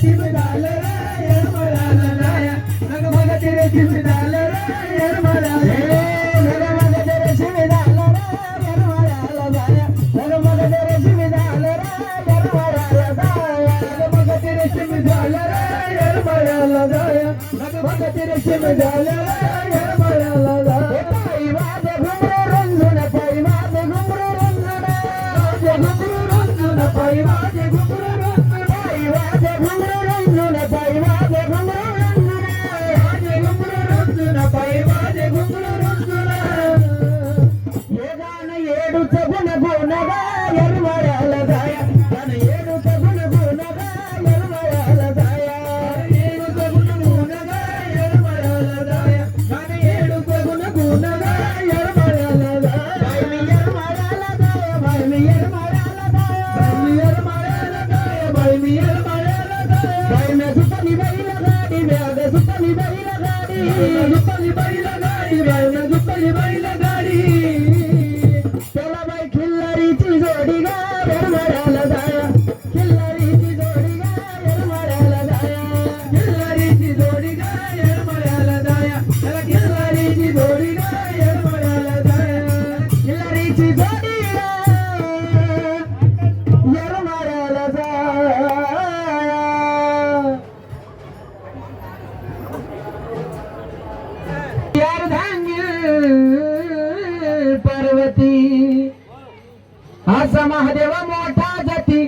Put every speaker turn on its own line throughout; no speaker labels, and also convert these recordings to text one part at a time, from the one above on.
रेशीम झालं रे येरमाळ्याला जाया नगमगती रेशीम झालं रे येरमाळ्याला नगमगती रेशीम झालं रे येरमाळ्याला जाया नगमगती रेशीम झालं रे येरमाळ्याला जाया नगमगती रेशीम झालं रे येरमाळ्याला जाया नगमगती रेशीम झालं रे येरमाळ्याला जाया पायी माझे घुंगरू रंजून पायी माझे घुंगरू रंजून पायी माझे घुंगरू रंजून पायी माझे घुंगरू रंजून पायी माझे घुंगरू रंजून माझे घुंगरू रंजून पायी माझे घुंगरू रंजून हे गाणं येडूचं गुणगुण गा येरमाळ्याला जाया गाणं येडूचं गुणगुण गा येरमाळ्याला जाया येडूचं गुणगुण गा येरमाळ्याला जाया गाणं येडूचं गुणगुण गा येरमाळ्याला जाया बाई मी येरमाळ्याला जाया बाई मी येरमाळ्याला जाया बाई मी येरमाळ्याला जाया बाई मी सुतानी बाईला गाडी मी सुतानी बाईला गाडी सुतानी बाईला गाडी बाई मी सुतानी बाईला गाडी त्याला बाई खिल्लारीची जोडी गा येरमाळ्याला जाया खिल्लारीची जोडी गा येरमाळ्याला जाया खिल्लारीची जोडी गा येरमाळ्याला जाया त्याला खिल्लारीची जोडी गा येरमाळ्याला जाया खिल्लारीची जोडी गा येरमाळ्याला जाया पर्वती असा महादेव मोठा जाती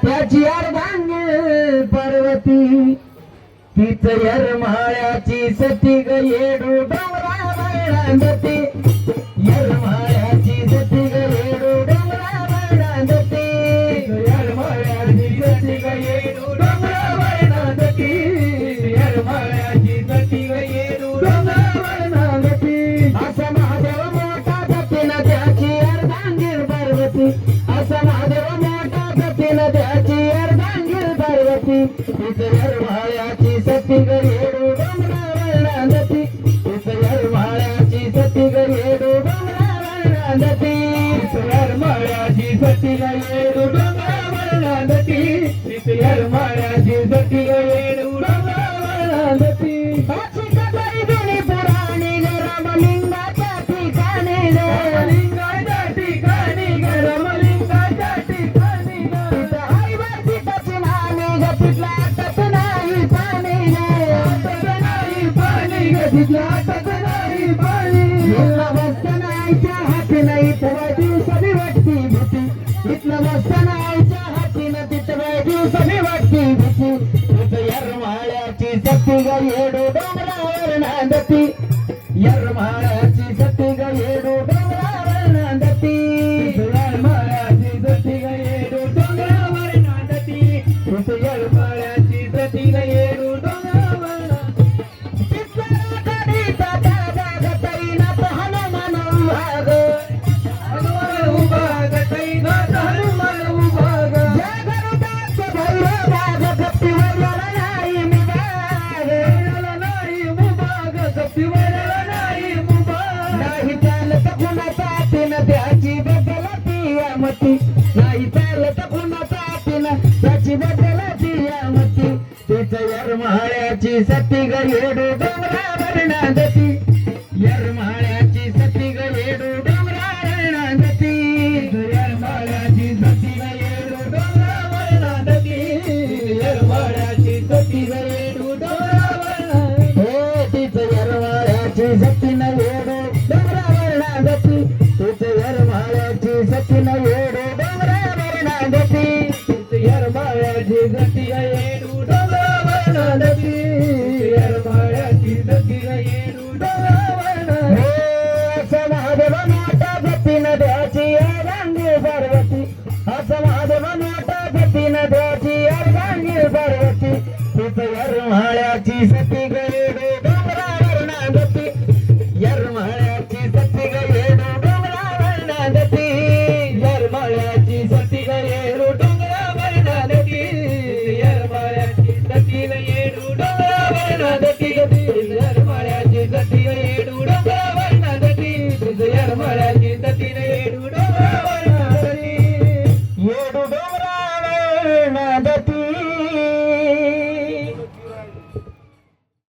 त्याची अर्धांगी पर्वती तीच येरमाळ्याची सती ग येडू डोंगरावर नांदती येरमाळ्याची सती ग येडू डोंगरावर नांदती येरमाळ्याची सती ग येडू डोंगरावर नांदती येरमाळ्याची सती ग येडू डोंगरावर नांदती असा महादेव मोठा जाती न त्याची अर्धांगी पर्वती असा महादेव मोठा जाती न त्याची अर्धांगी पर्वती तीच येरमाळ्याची सती ग येडू डोंगरावर नांदती तीच येरमाळ्याची सती ग येडू डोंगरावर नांदती तीच येरमाळ्याची सती ग येडू डोंगरावर नांदती तीच येरमाळ्याची सती ग येडू डोंगरावर नांदती अशी कबरी जुनी पुराणी ग रामलिंगाच्या ठिकाणी ग रामलिंगाच्या ठिकाणी ग रामलिंगाच्या ठिकाणी ग तिथं आई वरती त्याची नाणी ग तिथला आटत नाही पाणी ग आटत नाही पाणी ग तिथला आटत नाही पाणी इथला बसताना आईच्या हाती नाही तेव्हा दिवसानी वाटती भीती इथलं बसताना आईच्या हाती न तिथं दिवसानी वाटती भीती तिथं येरमाळ्याची सती ग येडू डोंगरावर नांदती येरमाळ्याची सती ग येडू डोंगरावर नांदती येरमाळ्याची सती ग येडू डोंगरावर नांदती तिथं येरमाळ्याची सती ग येडू डोंगरावर तिथं गाडीचा दादा गतईनाथ हनुमान उभा ग हनुमान उभा गतईनाथ हनुमान उभा ग या गरुडाच भैरवा ग गप्पीवर नाही मुबाग नाही मुबाग गप्पीवर नाही मुबाग नाही चालत कुणाचा तिन त्याची बदलती यामती नाही चालत कुणाचा तिन त्याची बदलती यामती तीच येरमाळ्याची सती ग येडू डोंगरावर नांदती येरमाळ्याची सती ग येडू डोंगरावर नांदती येरमाळ्याची सती ग येडू डोंगरावर नांदती येरमाळ्याची सती ग येडू डोंगरावर नांदती तीच येरमाळ्याची सती न येडू डोंगरावर नांदती तीच येरमाळ्याची सती न येडू डोंगरावर नांदती तीच येरमाळ्याची सती ग येडू डोंगरावर नांदती येरमाळ्याची सती ग येडू डोंगरावर नांदती असं महादेव मोठा सती न द्याची अर्धांगी पर्वती असं महादेव मोठा सती न द्याची अर्धांगी पर्वती तीच येरमाळ्याची सती ग येडू डोंगरावर नांदती येरमाळ्याची सती ग येडू डोंगरावर नांदती येरमाळ्याची सती ग येडू डोंगरावर नांदती येरमाळ्याची सती ग येडू डोंगरावर नांदती येरमाळ्याची सती ग येडू डोंगरावर नांदती येरमाळ्याची सती ग येडू डोंगरावर नांदती येडू डोंगरावर नांदती